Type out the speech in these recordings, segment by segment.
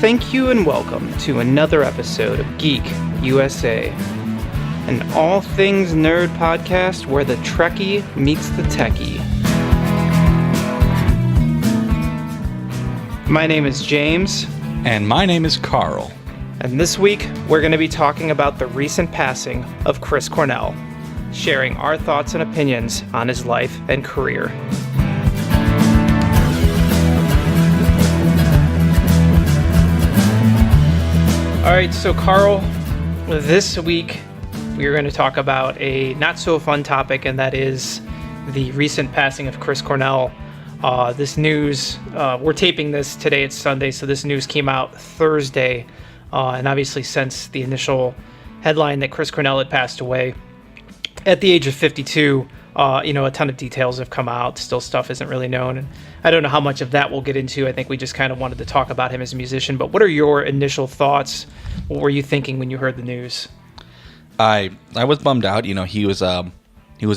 Thank you and welcome to another episode of Geek U.S.A., an all things nerd podcast where the Trekkie meets the Techie. My name is James. And my name is Carl. And this week, we're going to be talking about the recent passing of Chris Cornell, sharing our thoughts and opinions on his life and career. All right, so Carl, this week we are going to talk about a not-so-fun topic, and that is the recent passing of Chris Cornell. This news, we're taping this today, it's Sunday, so this news came out Thursday, and obviously since the initial headline that Chris Cornell had passed away at the age of 52, a ton of details have come out. Still stuff isn't really known, and I don't know how much of that we'll get into. I think we just kind of wanted to talk about him as a musician, but what are your initial thoughts? What were you thinking when you heard the news? I was bummed out. He was a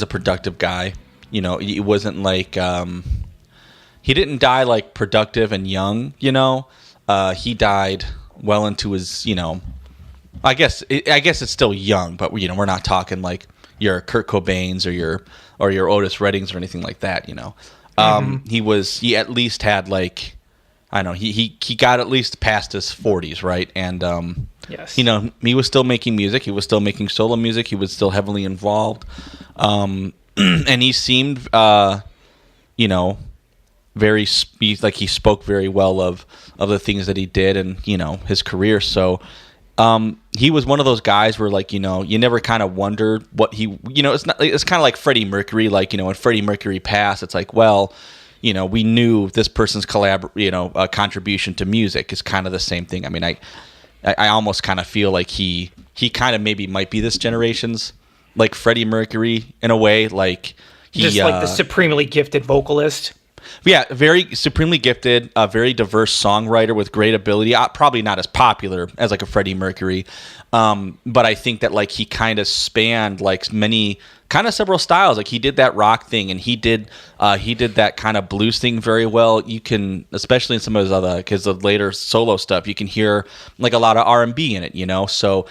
productive guy. It wasn't like he didn't die like productive and young. He died well into his. I guess it's still young, but we're not talking like your Kurt Cobains or your Otis Reddings or anything like that. He at least had like, I don't know, he got at least past his 40s, right? And yes, he was still making music. He was still making solo music. He was still heavily involved, and he seemed, very like he spoke very well of the things that he did and his career. So he was one of those guys where like you never kind of wondered what he it's kind of like Freddie Mercury. Like when Freddie Mercury passed, it's like, well, we knew this person's contribution to music is kind of the same thing. I mean, I almost kind of feel like he kind of maybe might be this generation's like Freddie Mercury in a way, like he just like the supremely gifted vocalist. Yeah, very supremely gifted, very diverse songwriter with great ability. Probably not as popular as like a Freddie Mercury, but I think that like he kind of spanned like several styles. Like he did that rock thing, and he did that kind of blues thing very well. You can, especially in some of his later solo stuff, you can hear like a lot of R&B in it. So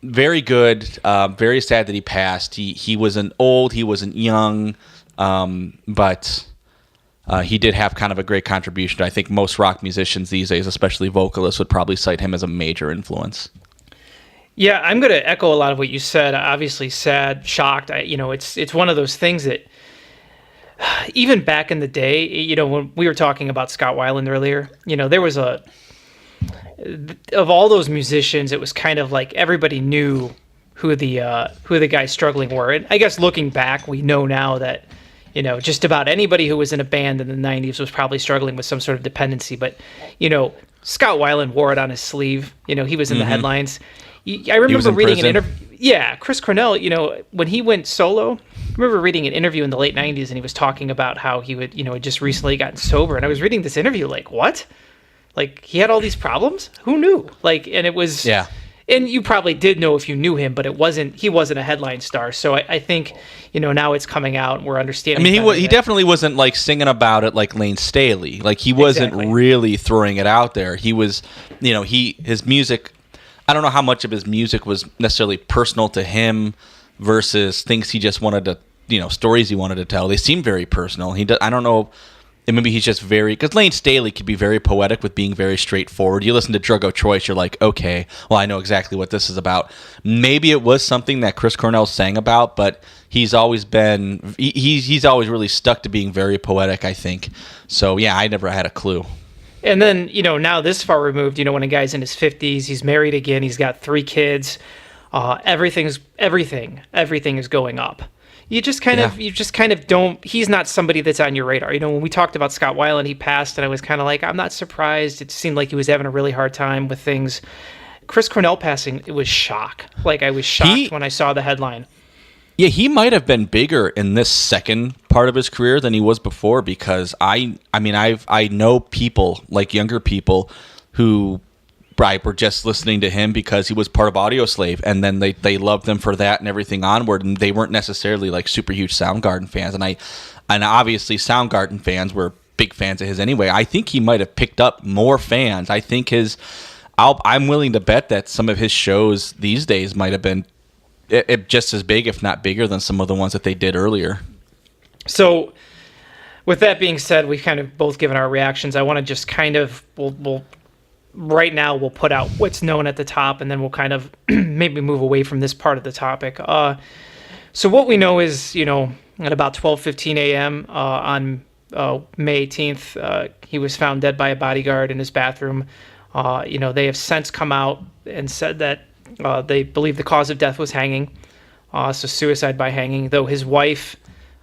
very good. Very sad that he passed. He wasn't old. He wasn't young, but. He did have kind of a great contribution. I think most rock musicians these days, especially vocalists, would probably cite him as a major influence. Yeah, I'm going to echo a lot of what you said. Obviously sad, shocked. It's one of those things that even back in the day, when we were talking about Scott Weiland earlier, there was of all those musicians, it was kind of like everybody knew who the guys struggling were. And I guess looking back, we know now that just about anybody who was in a band in the 90s was probably struggling with some sort of dependency. But, Scott Weiland wore it on his sleeve. He was in the headlines. I remember reading an interview. Yeah, Chris Cornell, when he went solo, I remember reading an interview in the late 90s, and he was talking about how he would, had just recently gotten sober. And I was reading this interview like, what? Like, he had all these problems? Who knew? Like, and it was... Yeah. And you probably did know if you knew him, but he wasn't a headline star. So I think, now it's coming out and we're understanding. I mean, he definitely wasn't like singing about it like Lane Staley. Like he wasn't really throwing it out there. He was, his music, I don't know how much of his music was necessarily personal to him versus things he just wanted to, stories he wanted to tell. They seem very personal. I don't know. And maybe he's just because Lane Staley could be very poetic with being very straightforward. You listen to Drug Choice, you're like, okay, well, I know exactly what this is about. Maybe it was something that Chris Cornell sang about, but he's always been, he's always really stuck to being very poetic, I think. So, yeah, I never had a clue. And then, now this far removed, when a guy's in his 50s, he's married again, he's got 3 kids, everything is going up. You just kind of don't, he's not somebody that's on your radar. When we talked about Scott Weiland, he passed, and I was kind of like, I'm not surprised. It seemed like he was having a really hard time with things. Chris Cornell passing, it was shock. Like, I was shocked when I saw the headline. Yeah, he might have been bigger in this second part of his career than he was before, because I know people, like younger people, who were just listening to him because he was part of Audioslave, and then they loved him for that and everything onward, and they weren't necessarily like super huge Soundgarden fans, and obviously Soundgarden fans were big fans of his anyway. I think he might have picked up more fans. I think I'm willing to bet that some of his shows these days might have been just as big, if not bigger, than some of the ones that they did earlier. So, with that being said, we've kind of both given our reactions. I want to just kind of, we'll right now we'll put out what's known at the top, and then we'll kind of maybe move away from this part of the topic. So what we know is, at about 12:15 a.m. On May 18th, he was found dead by a bodyguard in his bathroom. They have since come out and said that they believe the cause of death was hanging, so suicide by hanging, though his wife,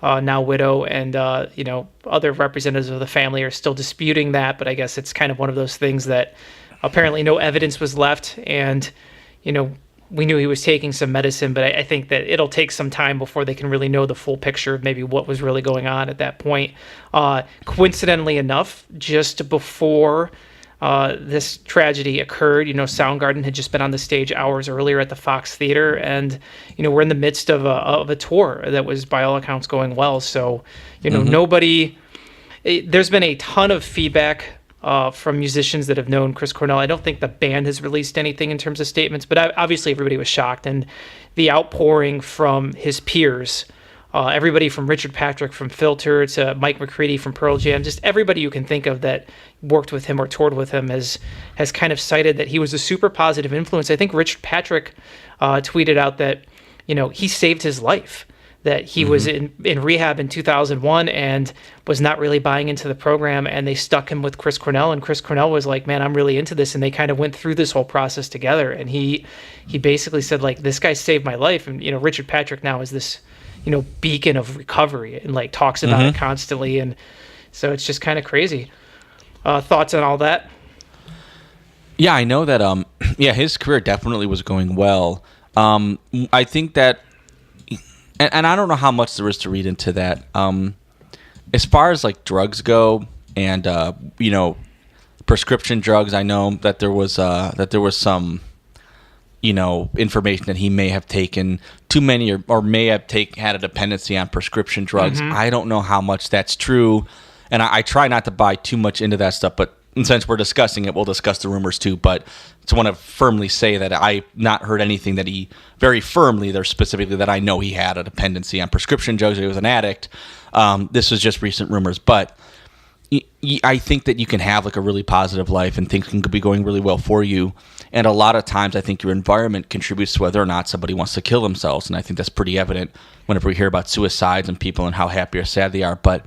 now widow, and other representatives of the family are still disputing that, but I guess it's kind of one of those things that apparently no evidence was left, and we knew he was taking some medicine, but I think that it'll take some time before they can really know the full picture of maybe what was really going on at that point. Coincidentally enough, just before this tragedy occurred, Soundgarden had just been on the stage hours earlier at the Fox Theater, and we're in the midst of a tour that was by all accounts going well. So there's been a ton of feedback from musicians that have known Chris Cornell. I don't think the band has released anything in terms of statements, but obviously everybody was shocked, and the outpouring from his peers, everybody from Richard Patrick from Filter to Mike McCready from Pearl Jam, just everybody you can think of that worked with him or toured with him has kind of cited that he was a super positive influence. I think Richard Patrick tweeted out that he saved his life, that he was in rehab in 2001 and was not really buying into the program, and they stuck him with Chris Cornell, and Chris Cornell was like, man, I'm really into this, and they kind of went through this whole process together, and he basically said, like, this guy saved my life. And Richard Patrick now is this beacon of recovery, and like talks about it constantly, and so it's just kind of crazy. Thoughts on all that? Yeah, I know that his career definitely was going well. I think that, and I don't know how much there is to read into that. As far as like drugs go, and prescription drugs, I know that there was some information that he may have taken too many, or may have had a dependency on prescription drugs. I don't know how much that's true, and I try not to buy too much into that stuff, but since we're discussing it, we'll discuss the rumors too. But I just want to firmly say that I've not heard anything that he very firmly there specifically that I know he had a dependency on prescription drugs, or he was an addict. This was just recent rumors, but I think that you can have like a really positive life, and things can be going really well for you. And a lot of times I think your environment contributes to whether or not somebody wants to kill themselves. And I think that's pretty evident whenever we hear about suicides and people and how happy or sad they are. But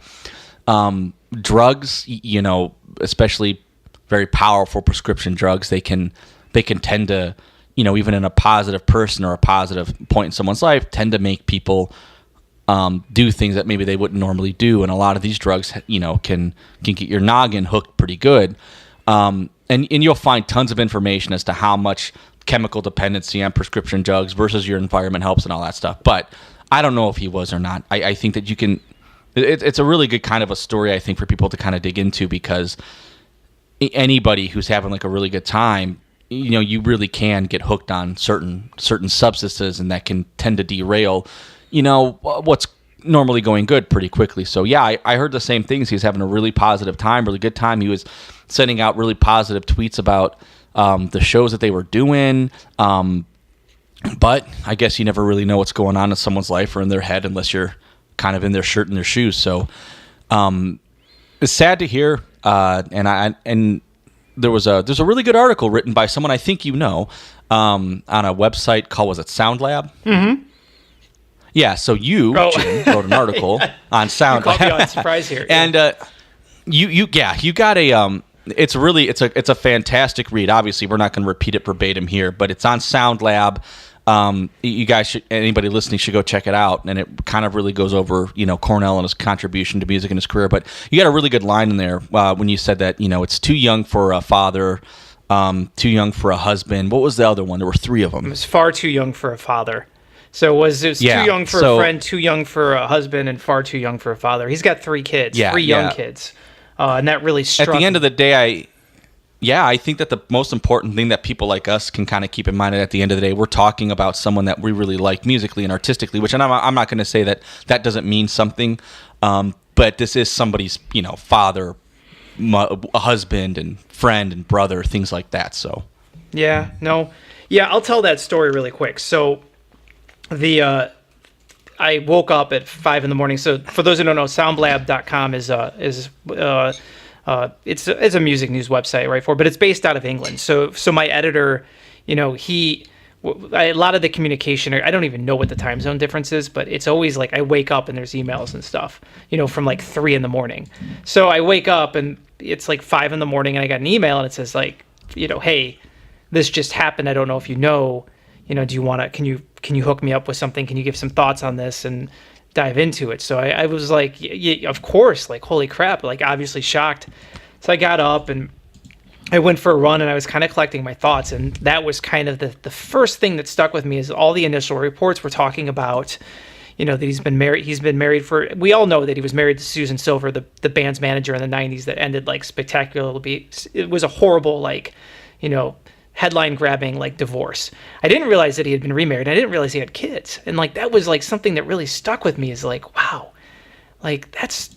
drugs, especially very powerful prescription drugs, they can tend to, even in a positive person or a positive point in someone's life, tend to make people do things that maybe they wouldn't normally do. And a lot of these drugs, can get your noggin hooked pretty good. And you'll find tons of information as to how much chemical dependency on prescription drugs versus your environment helps and all that stuff. But I don't know if he was or not. I think that you can. It's a really good kind of a story, I think, for people to kind of dig into, because anybody who's having like a really good time, you really can get hooked on certain substances, and that can tend to derail, what's normally going good pretty quickly. So yeah, I heard the same things. He was having a really positive time, really good time. He was sending out really positive tweets about the shows that they were doing. But I guess you never really know what's going on in someone's life or in their head unless you're kind of in their shirt and their shoes. So it's sad to hear. And there's a really good article written by someone I think on a website called, was it Sound Lab? Mm-hmm. Yeah, so Jim, wrote an article on Sound Lab. You caught me on surprise here. And you got a it's a fantastic read. Obviously, we're not going to repeat it verbatim here, but it's on Sound Lab. You guys anybody listening should go check it out, and it kind of really goes over Cornell and his contribution to music in his career. But you got a really good line in there when you said that it's too young for a father, too young for a husband. What was the other one? There were three of them. It was far too young for a father. So it was too young for a friend, too young for a husband, and far too young for a father. He's got three kids, three young kids, and that really struck. At the end of the day, I think that the most important thing that people like us can kind of keep in mind at the end of the day, we're talking about someone that we really like musically and artistically, which I'm not going to say that doesn't mean something. but this is somebody's, father, a husband and friend and brother, things like that. So Yeah, no. Yeah, I'll tell that story really quick. So I woke up at 5 in the morning. So for those who don't know, soundblab.com is it's a music news website, right? But it's based out of England. So my editor, a lot of the communication, I don't even know what the time zone difference is, but it's always like I wake up and there's emails and stuff, from like 3 in the morning. So I wake up and it's like 5 in the morning and I got an email and it says like, hey, this just happened. I don't know if do you want to, can you hook me up with something? Can you give some thoughts on this and dive into it? So I was like, yeah, of course, like, holy crap, like obviously shocked. So I got up and I went for a run and I was kind of collecting my thoughts. And that was kind of the first thing that stuck with me is all the initial reports were talking about, that he's been married for, we all know that he was married to Susan Silver, the band's manager in the 90s that ended like spectacularly. It was a horrible, like, headline grabbing like divorce. I didn't realize that he had been remarried. I didn't realize he had kids. And like, that was like something that really stuck with me is like, wow, like that's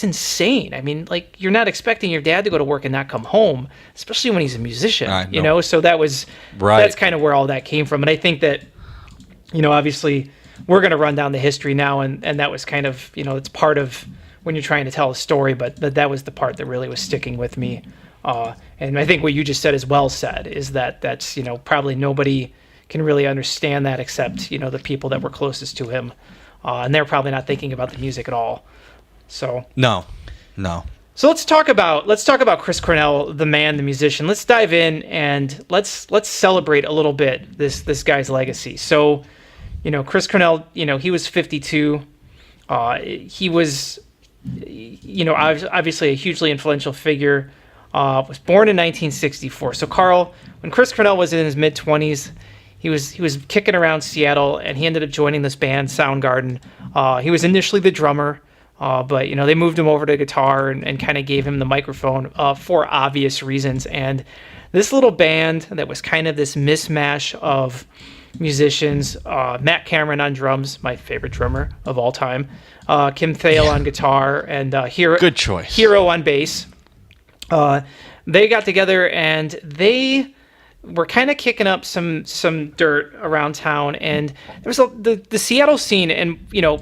insane. I mean, like you're not expecting your dad to go to work and not come home, especially when he's a musician, so that's kind of where all that came from. And I think that, obviously we're going to run down the history now. And that was kind of, it's part of when you're trying to tell a story, but that was the part that really was sticking with me. And I think what you just said is well said, is that's, probably nobody can really understand that except, the people that were closest to him. And they're probably not thinking about the music at all. So No. So let's talk about Chris Cornell, the man, the musician. Let's dive in and let's celebrate a little bit this guy's legacy. So, Chris Cornell, he was 52. He was, obviously a hugely influential figure. Was born in 1964. So Carl, when Chris Cornell was in his mid-20s, he was kicking around Seattle, and he ended up joining this band, Soundgarden. He was initially the drummer, but they moved him over to guitar and kind of gave him the microphone for obvious reasons. And this little band that was kind of this mismatch of musicians, Matt Cameron on drums, my favorite drummer of all time, Kim Thale on guitar, and good choice. Hero on bass. They got together and they were kind of kicking up some dirt around town, and there was the Seattle scene, and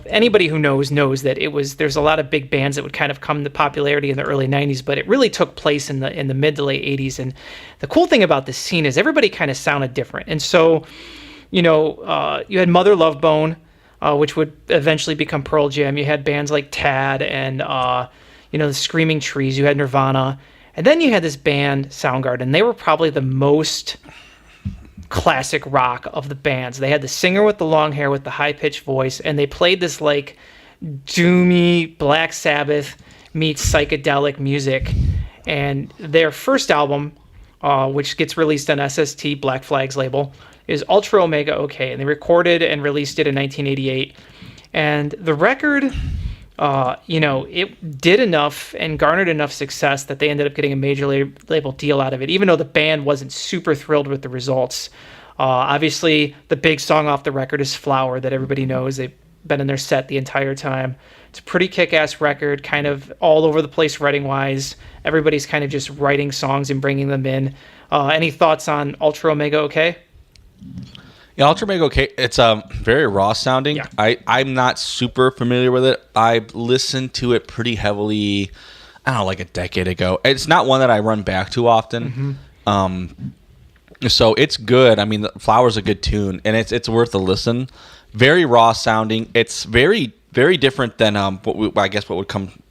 anybody who knows that there's a lot of big bands that would kind of come to popularity in the early 90s, but it really took place in the mid to late 80s. And the cool thing about this scene is everybody kind of sounded different. And so you had Mother Love Bone, which would eventually become Pearl Jam. You had bands like Tad and the Screaming Trees. You had Nirvana. And then you had this band, Soundgarden. They were probably the most classic rock of the bands. They had the singer with the long hair with the high-pitched voice, and they played this like doomy Black Sabbath meets psychedelic music. And their first album, which gets released on SST, Black Flag's label, is Ultra Omega OK. And they recorded and released it in 1988. And the record... it did enough and garnered enough success that they ended up getting a major label deal out of it, even though the band wasn't super thrilled with the results. Obviously, the big song off the record is Flower that everybody knows. They've been in their set the entire time. It's a pretty kick-ass record, kind of all over the place writing-wise. Everybody's kind of just writing songs and bringing them in. Any thoughts on Ultra Omega OK? Yeah, Ultra Omega OK, it's very raw sounding. Yeah. I'm not super familiar with it. I listened to it pretty heavily, I don't know, like a decade ago. It's not one that I run back to often. Mm-hmm. So it's good. I mean, Flower's a good tune, and it's worth a listen. Very raw sounding. It's very, very different than what would come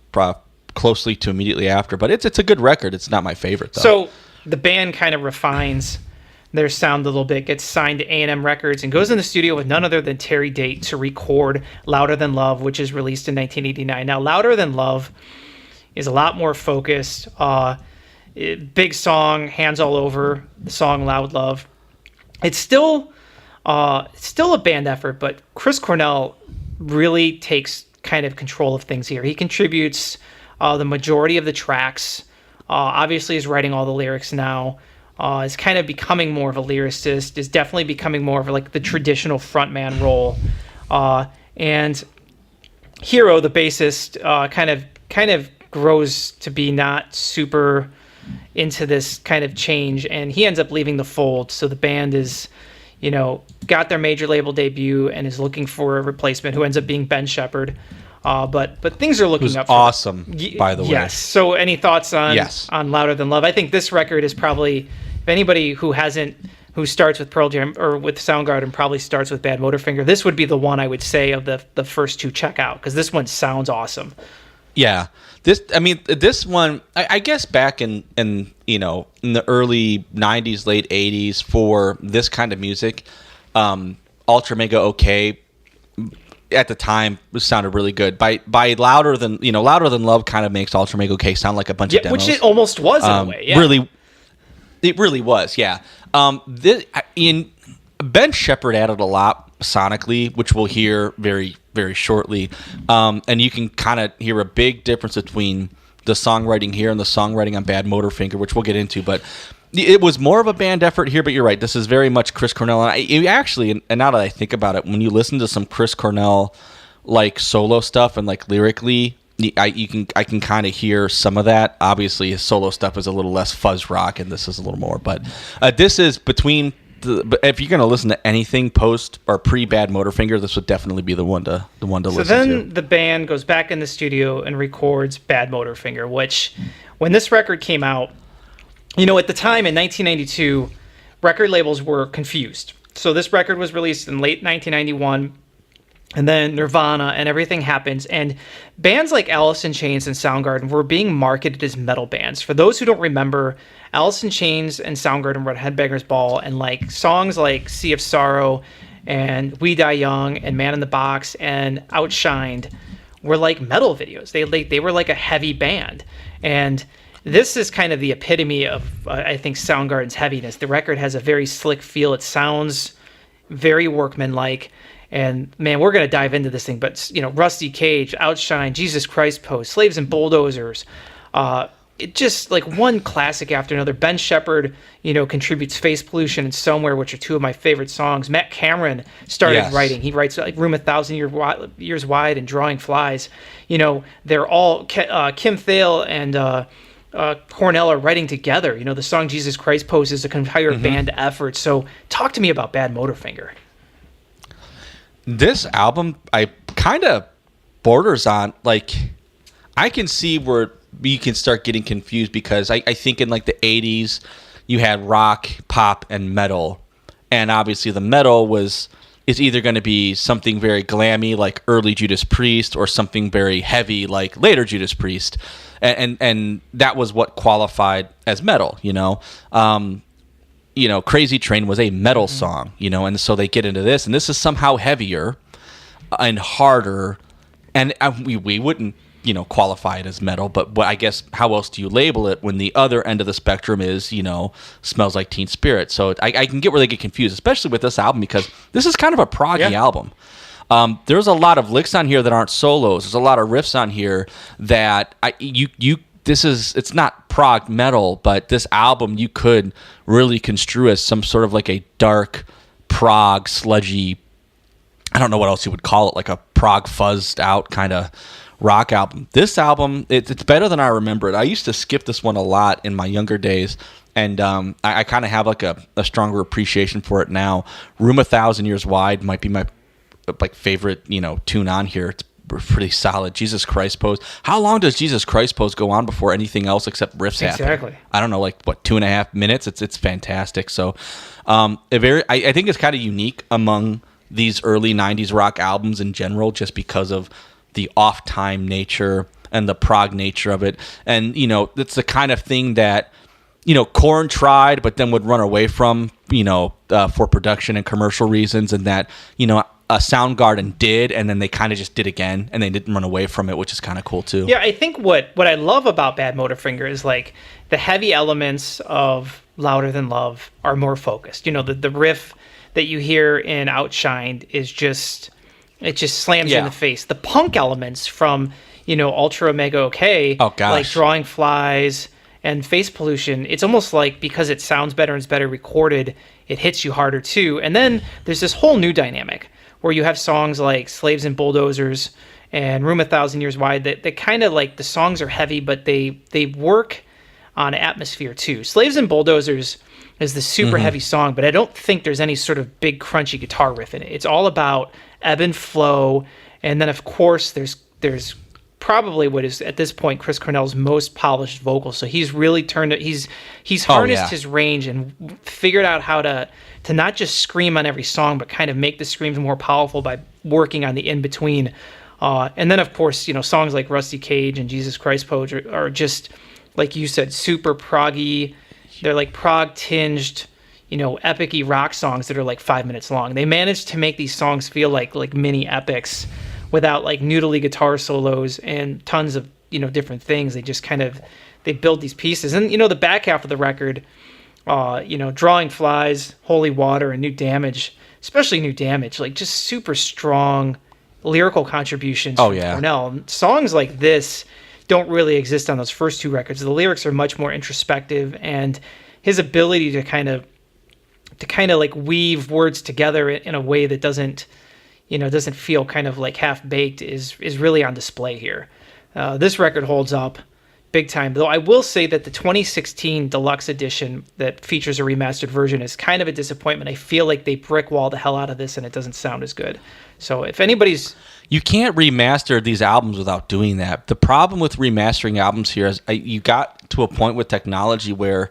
closely to immediately after. But it's a good record. It's not my favorite, though. So the band kind of refines their sound a little bit, gets signed to A&M Records, and goes in the studio with none other than Terry Date to record Louder Than Love, which is released in 1989. Now, Louder Than Love is a lot more focused. Big song, hands all over the song Loud Love. It's still a band effort, but Chris Cornell really takes kind of control of things here. He contributes the majority of the tracks. Obviously, is writing all the lyrics now. Is kind of becoming more of a lyricist, is definitely becoming more of like the traditional frontman role. And Hero, the bassist, kind of grows to be not super into this kind of change, and he ends up leaving the fold. So the band is, got their major label debut and is looking for a replacement, who ends up being Ben Shepherd. But things are looking up. Awesome, by the way. Yes. So any thoughts on Yes. on Louder Than Love? I think this record is probably, if anybody who starts with Pearl Jam or with Soundgarden probably starts with Badmotorfinger, this would be the one I would say of the first two check out, because this one sounds awesome. Yeah. This one, I guess back in the early 90s, late 80s, for this kind of music, Ultra Mega OK at the time sounded really good. By Louder Than Love kind of makes Ultra Mega OK sound like a bunch of demos. Which it almost was in a way. Yeah. It really was, yeah. Ben Shepherd added a lot sonically, which we'll hear very, very shortly. And you can kind of hear a big difference between the songwriting here and the songwriting on Badmotorfinger, which we'll get into. But it was more of a band effort here, but you're right. This is very much Chris Cornell. And now that I think about it, when you listen to some Chris Cornell like solo stuff and like lyrically, I can kind of hear some of that. Obviously, his solo stuff is a little less fuzz rock, and this is a little more. But this is between. If you're going to listen to anything post or pre Badmotorfinger, this would definitely be the one to listen to. So then the band goes back in the studio and records Badmotorfinger, which, when this record came out, at the time in 1992, record labels were confused. So this record was released in late 1991. And then Nirvana and everything happens, and bands like Alice in Chains and Soundgarden were being marketed as metal bands. For those who don't remember, Alice in Chains and Soundgarden were at Headbangers Ball, and like songs like Sea of Sorrow and We Die Young and Man in the Box and Outshined were like metal videos. They were like a heavy band, and this is kind of the epitome of I think Soundgarden's heaviness. The record has a very slick feel. It sounds very workmanlike. And man, we're going to dive into this thing, but Rusty Cage, Outshine, Jesus Christ Pose, Slaves and Bulldozers, it just like one classic after another. Ben Shepherd, contributes Face Pollution and Somewhere, which are two of my favorite songs. Matt Cameron started writing. He writes like Room 1,000 Years Wide and Drawing Flies. They're all Kim Thale and Cornell are writing together. The song Jesus Christ Pose is a entire band effort. So talk to me about Badmotorfinger. This album, I kind of borders on, like, I can see where you can start getting confused, because I think in like the 80s, you had rock, pop, and metal. And obviously the metal is either going to be something very glammy like early Judas Priest, or something very heavy like later Judas Priest. And that was what qualified as metal, Crazy Train was a metal song, and so they get into this, and this is somehow heavier and harder, and we wouldn't, qualify it as metal, but I guess how else do you label it when the other end of the spectrum is, Smells Like Teen Spirit? So I can get where they get confused, especially with this album, because this is kind of a proggy album. There's a lot of licks on here that aren't solos. There's a lot of riffs on here that it's not prog metal, but this album you could really construe as some sort of like a dark prog sludgy, I don't know what else you would call it, like a prog fuzzed out kind of rock album. This album, it's better than I remember it. I used to skip this one a lot in my younger days, and I kind of have like a stronger appreciation for it now. Room 1,000 Years Wide might be my favorite tune on here. It's pretty solid. Jesus Christ Pose. How long does Jesus Christ Pose go on before anything else except riffs happen? Exactly. I don't know, 2.5 minutes. It's fantastic. So, I think it's kind of unique among these early '90s rock albums in general, just because of the off-time nature and the prog nature of it. And it's the kind of thing that Korn tried, but then would run away from, for production and commercial reasons, and that Soundgarden did, and then they kind of just did again, and they didn't run away from it, which is kind of cool too. Yeah, I think what I love about Badmotorfinger is like the heavy elements of Louder Than Love are more focused. The riff that you hear in Outshined is just slams you in the face. The punk elements from Ultra Mega OK, like Drawing Flies and Face Pollution, it's almost like because it sounds better and it's better recorded, it hits you harder too. And then there's this whole new dynamic where you have songs like Slaves and Bulldozers and Room a Thousand Years Wide, that they kind of like, the songs are heavy, but they work on atmosphere too. Slaves and Bulldozers is the super heavy song, but I don't think there's any sort of big crunchy guitar riff in it. It's all about ebb and flow, and then of course there's probably what is at this point Chris Cornell's most polished vocal. So he's really he's harnessed his range and figured out how to not just scream on every song, but kind of make the screams more powerful by working on the in between. And then of course, songs like Rusty Cage and Jesus Christ Pose are just, like you said, super proggy. They're like prog tinged, epic-y rock songs that are like 5 minutes long. They managed to make these songs feel like mini epics without like noodly guitar solos and tons of, different things. They just they build these pieces. And, the back half of the record, Drawing Flies, Holy Water, and New Damage, especially New Damage, like just super strong lyrical contributions from Cornell. Songs like this don't really exist on those first two records. The lyrics are much more introspective, and his ability to kind of like weave words together in a way that doesn't feel kind of like half baked is really on display here. This record holds up big time, though I will say that the 2016 deluxe edition that features a remastered version is kind of a disappointment. I feel like they brickwall the hell out of this and it doesn't sound as good. So if anybody's... You can't remaster these albums without doing that. The problem with remastering albums here is you got to a point with technology where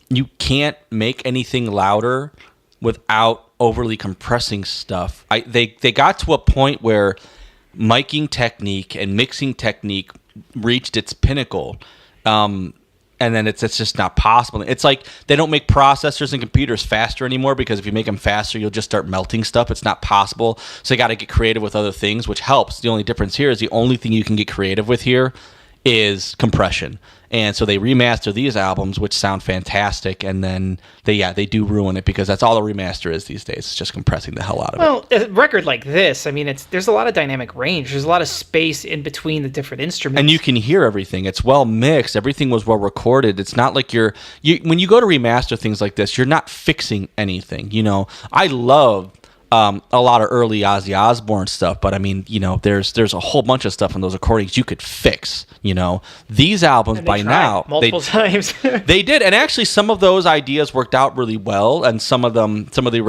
you can't make anything louder without overly compressing stuff. They got to a point where miking technique and mixing technique reached its pinnacle, and then it's just not possible. It's like they don't make processors and computers faster anymore, because if you make them faster, you'll just start melting stuff. It's not possible. So you got to get creative with other things, which helps. The only difference here is the only thing you can get creative with here is compression. And so they remaster these albums, which sound fantastic, and then they do ruin it, because that's all a remaster is these days. It's just compressing the hell out of it. Well, a record like this, I mean, there's a lot of dynamic range. There's a lot of space in between the different instruments. And you can hear everything. It's well mixed. Everything was well recorded. It's not like you when you go to remaster things like this, you're not fixing anything. I love a lot of early Ozzy Osbourne stuff, but I mean, there's a whole bunch of stuff in those recordings you could fix. These albums by now multiple times they did, and actually some of those ideas worked out really well, and some of the when they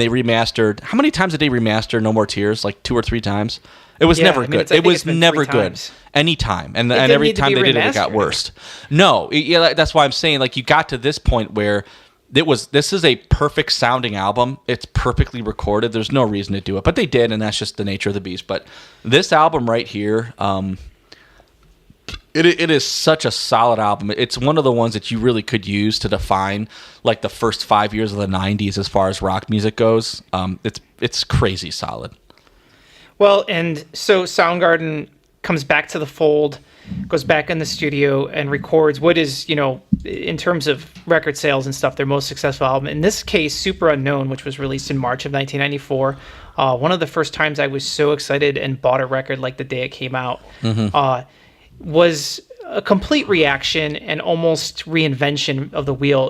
remastered, how many times did they remaster No More Tears? Like 2 or 3 times. It was never good. It was never good. Anytime, and every time they did it got worse. No, that's why I'm saying, like, you got to this point where this is a perfect sounding album. It's perfectly recorded. There's no reason to do it, but they did, and that's just the nature of the beast. But this album right here, it is such a solid album. It's one of the ones that you really could use to define like the first 5 years of the 90s as far as rock music goes. It's crazy solid. Well, and so Soundgarden comes back to the fold, goes back in the studio and records what is, in terms of record sales and stuff, their most successful album. In this case, Super Unknown, which was released in March of 1994. One of the first times I was so excited and bought a record like the day it came out, was a complete reaction and almost reinvention of the wheel.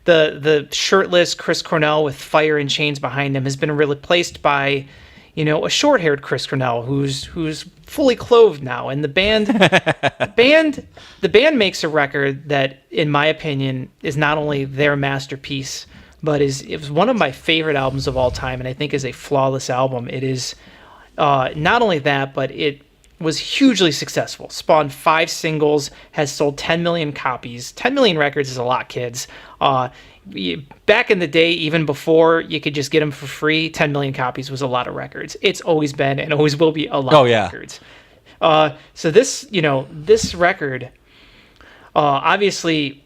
The shirtless Chris Cornell with Fire and Chains behind him has been replaced by a short-haired Chris Cornell who's fully clothed now, and the band makes a record that, in my opinion, is not only their masterpiece, but it was one of my favorite albums of all time, and I think is a flawless album. It is not only that, but it was hugely successful. Spawned 5 singles, has sold 10 million copies. 10 million records is a lot, kids. Back in the day, even before you could just get them for free, 10 million copies was a lot of records. It's always been and always will be a lot of records. So this record, obviously,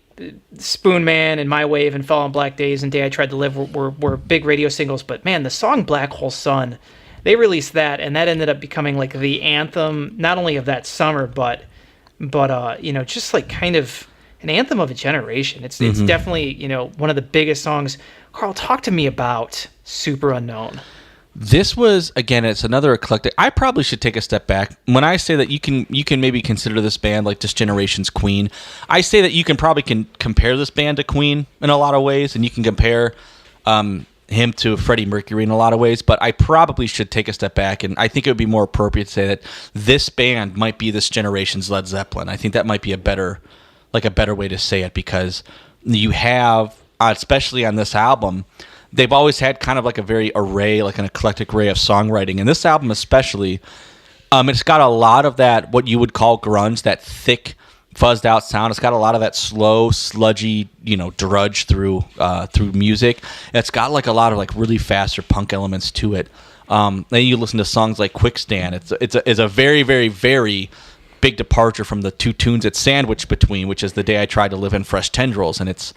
Spoon Man and My Wave and Fell on Black Days and Day I Tried to Live were big radio singles, but man, the song Black Hole Sun, they released that, and that ended up becoming like the anthem, not only of that summer, but just like kind of an anthem of a generation. It's definitely, one of the biggest songs. Carl, talk to me about Super Unknown. This was, again, it's another eclectic. I probably should take a step back. When I say that you can maybe consider this band like this generation's Queen, I say that you can probably compare this band to Queen in a lot of ways, and you can compare him to Freddie Mercury in a lot of ways, but I probably should take a step back, and I think it would be more appropriate to say that this band might be this generation's Led Zeppelin. I think that might be a better way to say it, because you have, especially on this album, they've always had kind of like a very array, like an eclectic array of songwriting, and this album especially, it's got a lot of that, what you would call grunge, that thick, fuzzed out sound. It's got a lot of that slow, sludgy, drudge through music. It's got like a lot of like really faster punk elements to it. Then you listen to songs like Quickstand. It's a very, very, very big departure from the two tunes it's sandwiched between, which is The Day I Tried to Live in Fresh Tendrils, and it's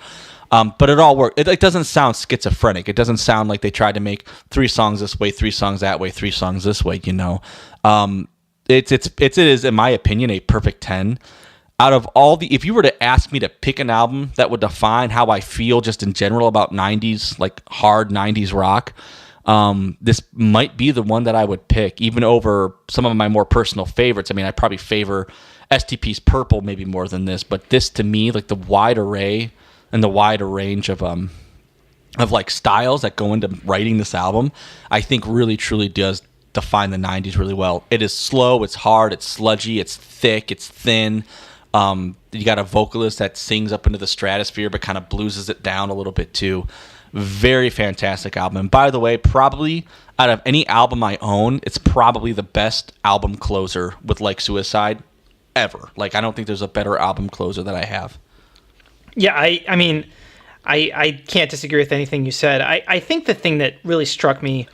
but it all works. It doesn't sound schizophrenic. It doesn't sound like they tried to make 3 songs this way, 3 songs that way, 3 songs this way. It is, in my opinion, a perfect 10. Out of all if you were to ask me to pick an album that would define how I feel just in general about 90s, like hard 90s rock, this might be the one that I would pick, even over some of my more personal favorites. I mean, I probably favor STP's Purple maybe more than this, but this to me, like the wide array and the wider range of like styles that go into writing this album, I think really truly does define the 90s really well. It is slow, it's hard, it's sludgy, it's thick, it's thin. You got a vocalist that sings up into the stratosphere but kind of blueses it down a little bit too. Very fantastic album. And by the way, probably out of any album I own, it's probably the best album closer with Like Suicide ever. Like, I don't think there's a better album closer that I have. Yeah, I mean, I can't disagree with anything you said. I think the thing that really struck me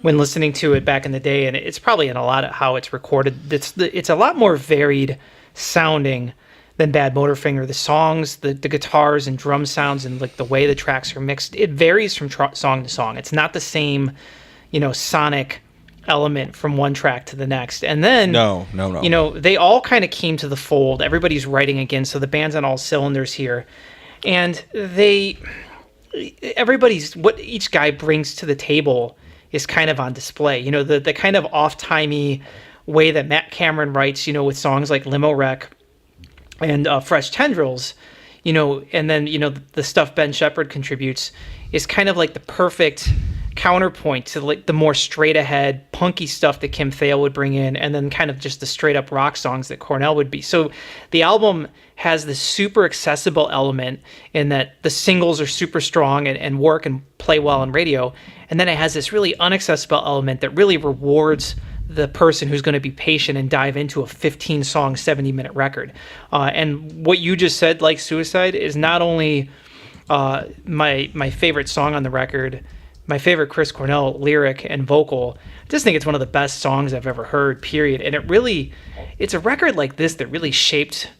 when listening to it back in the day, and it's probably in a lot of how it's recorded, it's a lot more varied sounding than Bad Motorfinger. The songs, the guitars and drum sounds, and like the way the tracks are mixed, it varies from song to song. It's not the same, sonic element from one track to the next. And then no. They all kind of came to the fold. Everybody's writing again, so the band's on all cylinders here, and what each guy brings to the table is kind of on display. The kind of off-timey way that Matt Cameron writes, with songs like Limo Wreck and Fresh Tendrils, and then, the stuff Ben Shepherd contributes is kind of like the perfect counterpoint to like the more straight ahead punky stuff that Kim Thale would bring in, and then kind of just the straight up rock songs that Cornell would be. So the album has this super accessible element in that the singles are super strong and work and play well on radio, and then it has this really unaccessible element that really rewards the person who's going to be patient and dive into a 15-song, 70-minute record. And what you just said, Like Suicide, is not only my favorite song on the record, my favorite Chris Cornell lyric and vocal. I just think it's one of the best songs I've ever heard, period. And it's a record like this that really shaped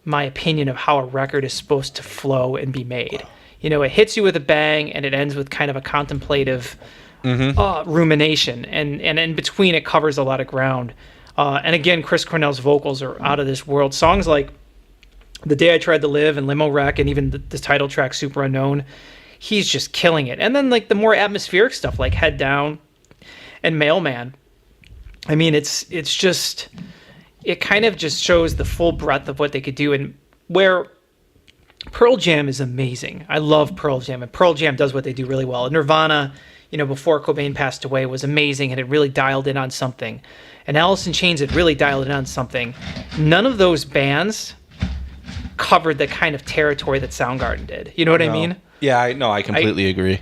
my opinion of how a record is supposed to flow and be made. It hits you with a bang, and it ends with kind of a contemplative rumination, and in between it covers a lot of ground. And again, Chris Cornell's vocals are out of this world. Songs like The Day I Tried to Live and Limo Wreck, and even the title track Super Unknown, he's just killing it. And then like the more atmospheric stuff like Head Down and Mailman, I mean, it kind of just shows the full breadth of what they could do. And where Pearl Jam is amazing. I love Pearl Jam, and Pearl Jam does what they do really well. Nirvana, before Cobain passed away, was amazing, and it really dialed in on something. And Alice in Chains had really dialed in on something. None of those bands covered the kind of territory that Soundgarden did. You know what I mean? Yeah, I completely agree.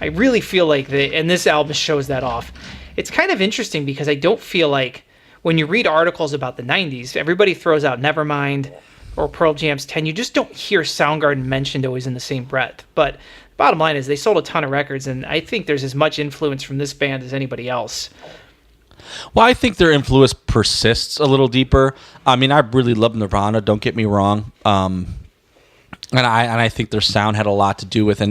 I really feel like and this album shows that off. It's kind of interesting because I don't feel like when you read articles about the 90s, everybody throws out Nevermind or Pearl Jam's 10. You just don't hear Soundgarden mentioned always in the same breath. But bottom line is they sold a ton of records, and I think there's as much influence from this band as anybody else. Well, I think their influence persists a little deeper. I mean, I really love Nirvana, don't get me wrong. And I think their sound had a lot to do with,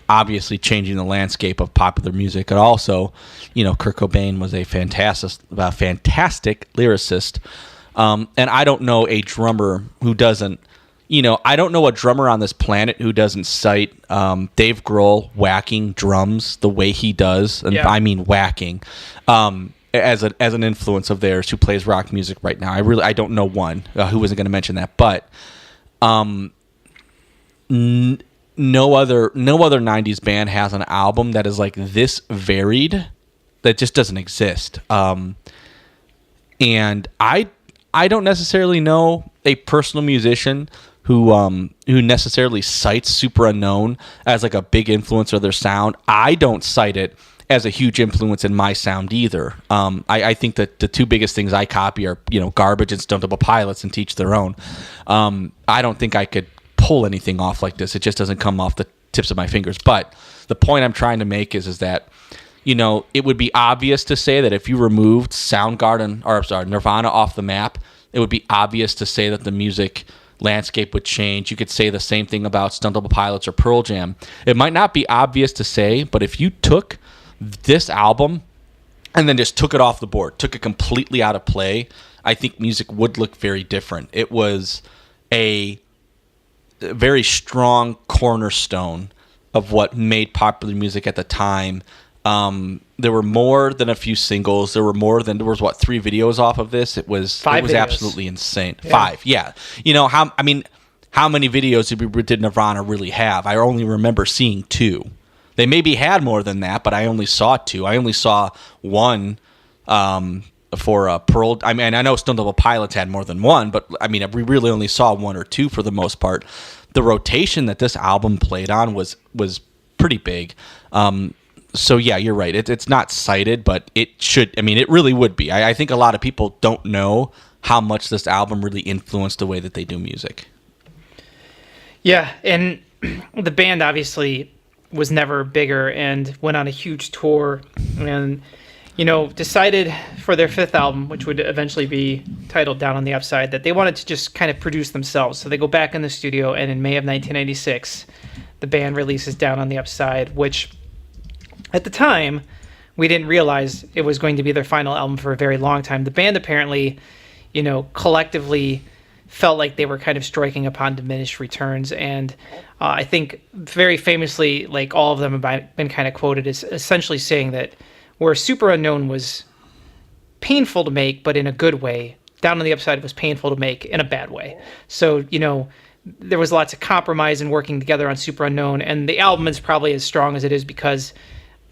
obviously changing the landscape of popular music. And also, Kurt Cobain was a fantastic lyricist. And I don't know a drummer who doesn't, I don't know a drummer on this planet who doesn't cite Dave Grohl whacking drums the way he does, and I mean whacking, as an influence of theirs who plays rock music right now. I don't know one who wasn't going to mention that, but no other 90s band has an album that is like this varied. That just doesn't exist. And I don't necessarily know a personal musician who necessarily cites Super Unknown as like a big influence of their sound. I don't cite it as a huge influence in my sound either. I think that the two biggest things I copy are, Garbage and Stone Temple Pilots, and teach their own. I don't think I could pull anything off like this. It just doesn't come off the tips of my fingers. But the point I'm trying to make is that, it would be obvious to say that if you removed Nirvana off the map, it would be obvious to say that the music landscape would change. You could say the same thing about Stone Temple Pilots or Pearl Jam. It might not be obvious to say, but if you took this album and then just took it off the board, took it completely out of play, I think music would look very different. It was a very strong cornerstone of what made popular music at the time. There were more than a few singles. There was 3 videos off of this. It was absolutely insane. Yeah. 5, yeah. How many videos did Nirvana really have? I only remember seeing 2. They maybe had more than that, but I only saw 2. I only saw one for Pearl. I know Stone Temple Pilots had more than one, but we really only saw 1 or 2 for the most part. The rotation that this album played on was pretty big. So yeah, you're right. It's not cited, but it should. It really would be. I think a lot of people don't know how much this album really influenced the way that they do music. Yeah, and the band obviously was never bigger and went on a huge tour and, decided for their 5th album, which would eventually be titled Down on the Upside, that they wanted to just kind of produce themselves. So they go back in the studio, and in May of 1996, the band releases Down on the Upside, which at the time, we didn't realize it was going to be their final album for a very long time. The band apparently, collectively felt like they were kind of striking upon diminished returns. And I think very famously, like all of them have been kind of quoted as essentially saying that where Super Unknown was painful to make, but in a good way, Down on the Upside was painful to make in a bad way. So, there was lots of compromise and working together on Super Unknown. And the album is probably as strong as it is because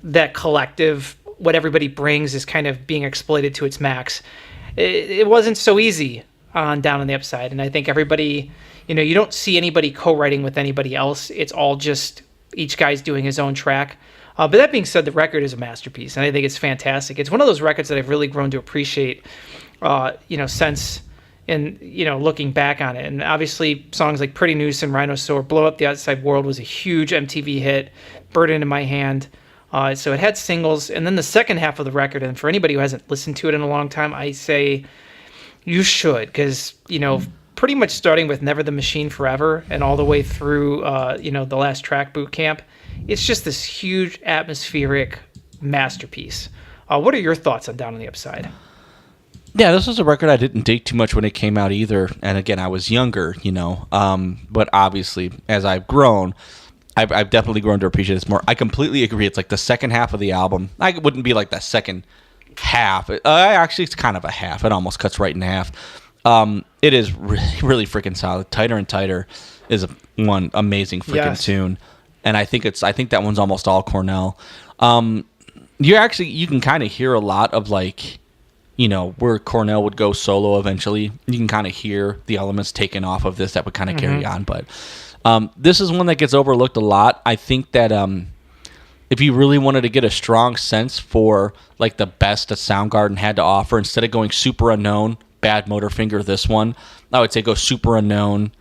that collective, what everybody brings, is kind of being exploited to its max. It wasn't so easy on Down on the Upside, and I think everybody, you don't see anybody co-writing with anybody else. It's all just each guy's doing his own track. But that being said, the record is a masterpiece, and I think it's fantastic. It's one of those records that I've really grown to appreciate, since, and looking back on it. And obviously, songs like Pretty Noose and Rhinosaur, Blow Up the Outside World was a huge MTV hit. Bird in My Hand. So it had singles, and then the second half of the record, and for anybody who hasn't listened to it in a long time, I say you should, because, pretty much starting with Never the Machine Forever and all the way through, the last track, Boot Camp, it's just this huge atmospheric masterpiece. What are your thoughts on Down on the Upside? Yeah, this was a record I didn't dig too much when it came out either, and again, I was younger, but obviously, as I've grown, I've definitely grown to appreciate this more. I completely agree. It's like the second half of the album. I wouldn't be like the second half. Actually, it's kind of a half. It almost cuts right in half. It is really, really freaking solid. Tighter and Tighter is one amazing freaking tune, and I think that one's almost all Cornell. You can kind of hear a lot of like, where Cornell would go solo eventually. You can kind of hear the elements taken off of this that would kind of carry on, but. This is one that gets overlooked a lot. I think that if you really wanted to get a strong sense for like the best that Soundgarden had to offer, instead of going Super Unknown, Bad Motorfinger, this one, I would say go Super Unknown,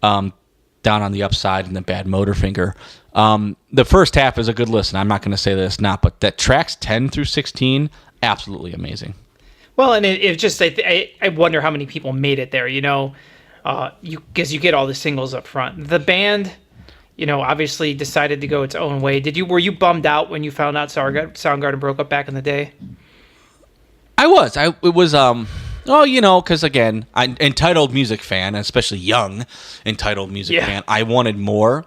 Down on the Upside, and then Bad Motorfinger. The first half is a good listen. I'm not going to say that it's not, but that tracks 10 through 16, absolutely amazing. Well, and it just, I wonder how many people made it there, because you get all the singles up front. The band, obviously decided to go its own way. Were you bummed out when you found out Soundgarden broke up back in the day? I was. Because again, I'm entitled music fan, especially young entitled music fan. I wanted more.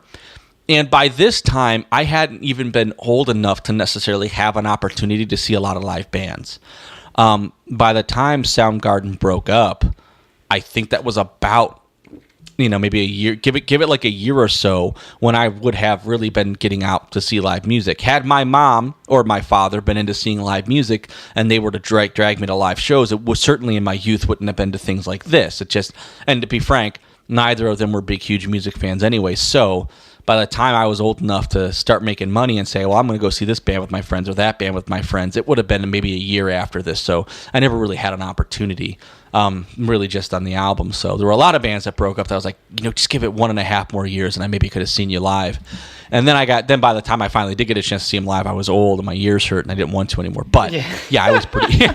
And by this time, I hadn't even been old enough to necessarily have an opportunity to see a lot of live bands. By the time Soundgarden broke up, I think that was about maybe a year, give it like a year or so when I would have really been getting out to see live music. Had my mom or my father been into seeing live music and they were to drag me to live shows, it was certainly in my youth wouldn't have been to things like this. And to be frank, neither of them were big, huge music fans anyway. So by the time I was old enough to start making money and say, well, I'm going to go see this band with my friends or that band with my friends, it would have been maybe a year after this. So I never really had an opportunity, really just on the album. So there were a lot of bands that broke up that I was like, just give it 1.5 more years and I maybe could have seen you live. And then by the time I finally did get a chance to see them live, I was old and my ears hurt and I didn't want to anymore. But yeah, I was pretty,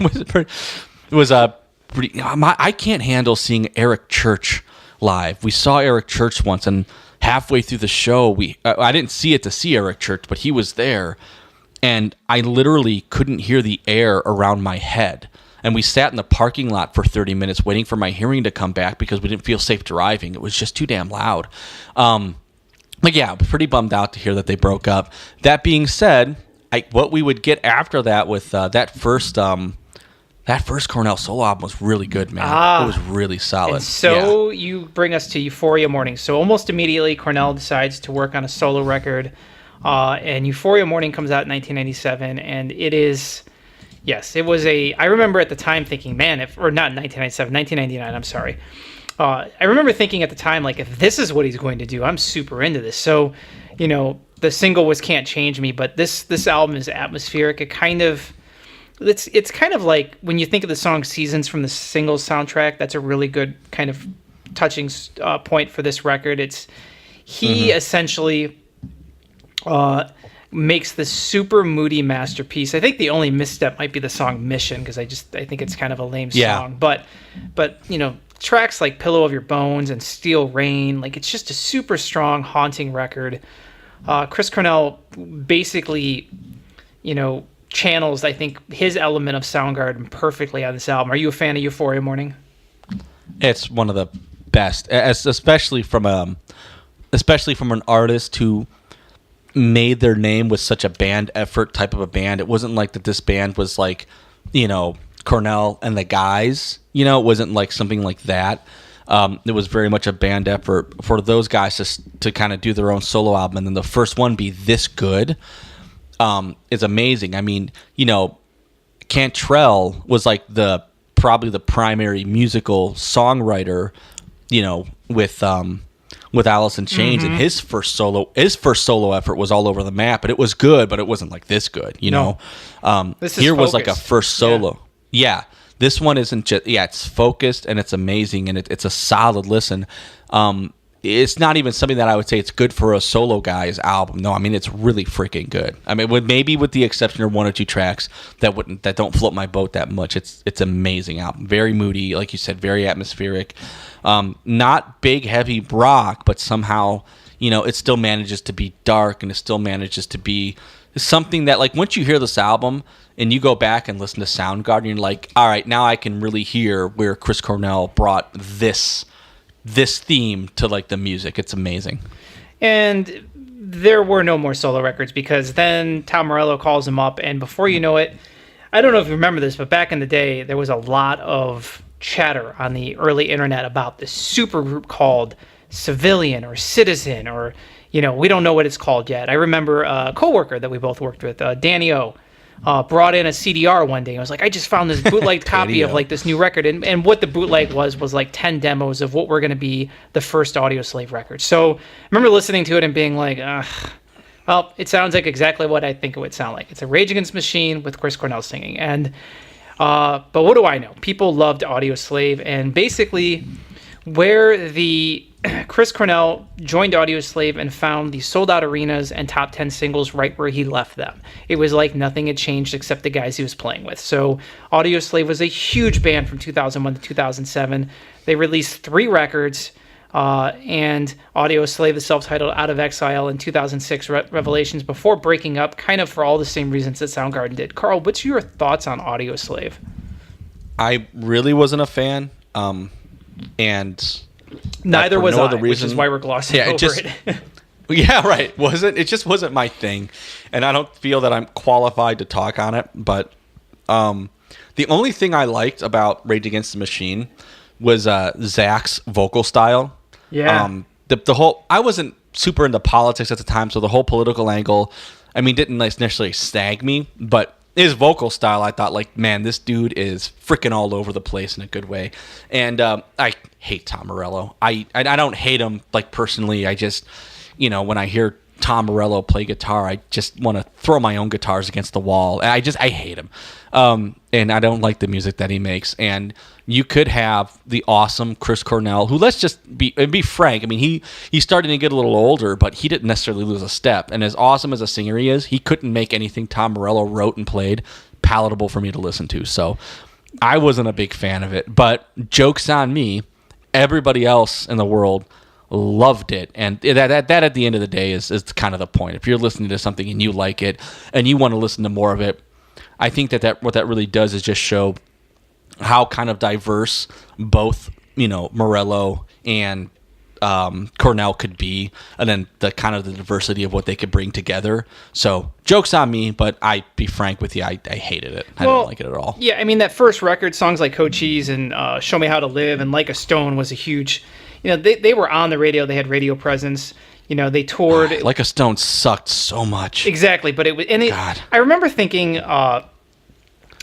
I can't handle seeing Eric Church live. We saw Eric Church once, and halfway through the show, I didn't see it to see Eric Church, but he was there, and I literally couldn't hear the air around my head. And we sat in the parking lot for 30 minutes waiting for my hearing to come back because we didn't feel safe driving. It was just too damn loud. But yeah, pretty bummed out to hear that they broke up. That being said, what we would get after that with that first Cornell solo album was really good, man. It was really solid. And so you bring us to Euphoria Morning. So almost immediately, Cornell decides to work on a solo record, and Euphoria Morning comes out in 1997, and it is, yes, it was I remember at the time thinking, man, or not 1997, 1999, I'm sorry. I remember thinking at the time, like, if this is what he's going to do, I'm super into this. So, the single was Can't Change Me, but this album is atmospheric. It kind of... It's kind of like when you think of the song Seasons from the Singles soundtrack. That's a really good kind of touching point for this record. He essentially makes this super moody masterpiece. I think the only misstep might be the song Mission, because I think it's kind of a lame song. But tracks like Pillow of Your Bones and Steel Rain, like, it's just a super strong, haunting record. Chris Cornell basically, channels, I think, his element of Soundgarden perfectly on this album. Are you a fan of Euphoria Morning? It's one of the best, especially from an artist who made their name with such a band effort type of a band. It wasn't like that this band was like, Cornell and the guys, it wasn't like something like that. It was very much a band effort for those guys to kind of do their own solo album, and then the first one be this good. Is amazing. I mean, Cantrell was like probably the primary musical songwriter, with Alice in Chains, and his first solo effort was all over the map, but it was good, but it wasn't like this good, This here was like a first solo. Yeah. This one isn't just, it's focused and it's amazing and it's a solid listen. It's not even something that I would say it's good for a solo guy's album. No, I mean, it's really freaking good. I mean, maybe with the exception of one or two tracks that don't float my boat that much. It's amazing album. Very moody, like you said, very atmospheric. Not big, heavy rock, but somehow, it still manages to be dark and it still manages to be something that, like, once you hear this album and you go back and listen to Soundgarden, you're like, all right, now I can really hear where Chris Cornell brought this theme to, like, the music. It's amazing. And there were no more solo records because then Tom Morello calls him up, and before you know it, I don't know if you remember this, but back in the day, there was a lot of chatter on the early internet about this supergroup called Civilian or Citizen, or, we don't know what it's called yet. I remember a coworker that we both worked with, Danny O, brought in a CDR one day. I was like, I just found this bootleg copy of, like, this new record. And what the bootleg was like 10 demos of what were going to be the first Audioslave record. So I remember listening to it and being like, well, it sounds like exactly what I think it would sound like. It's a Rage Against the Machine with Chris Cornell singing. And but what do I know? People loved Audioslave, and basically where the Chris Cornell joined Audioslave and found the sold-out arenas and top 10 singles right where he left them. It was like nothing had changed except the guys he was playing with. So Audioslave was a huge band from 2001 to 2007. They released 3 records, and Audioslave, the self-titled Out of Exile, in 2006, Revelations, before breaking up, kind of for all the same reasons that Soundgarden did. Carl, what's your thoughts on Audioslave? I really wasn't a fan, and... Neither was I, which is why we're glossing over it. Yeah, right. It just wasn't my thing, and I don't feel that I'm qualified to talk on it. But the only thing I liked about Rage Against the Machine was Zach's vocal style. Yeah. The whole, I wasn't super into politics at the time, so the whole political angle, I mean, didn't necessarily snag me, but his vocal style, I thought, like, man, this dude is freaking all over the place in a good way. And I hate Tom Morello. I don't hate him, like, personally. I just, when I hear Tom Morello play guitar, I just want to throw my own guitars against the wall. I hate him. And I don't like the music that he makes. And you could have the awesome Chris Cornell, who, let's just be frank. I mean, he's starting to get a little older, but he didn't necessarily lose a step. And as awesome as a singer he is, he couldn't make anything Tom Morello wrote and played palatable for me to listen to. So I wasn't a big fan of it. But joke's on me. Everybody else in the world loved it, and that at the end of the day is kind of the point. If you're listening to something and you like it and you want to listen to more of it, I think that what that really does is just show how kind of diverse both Morello and Cornell could be, and then the kind of the diversity of what they could bring together. So joke's on me, but I be frank with you, I hated it. I didn't like it at all. Yeah, I mean, that first record, songs like Cochise and Show Me How to Live and Like a Stone was a huge, they were on the radio. They had radio presence. They toured. Like a Stone sucked so much. Exactly, but God. I remember thinking, and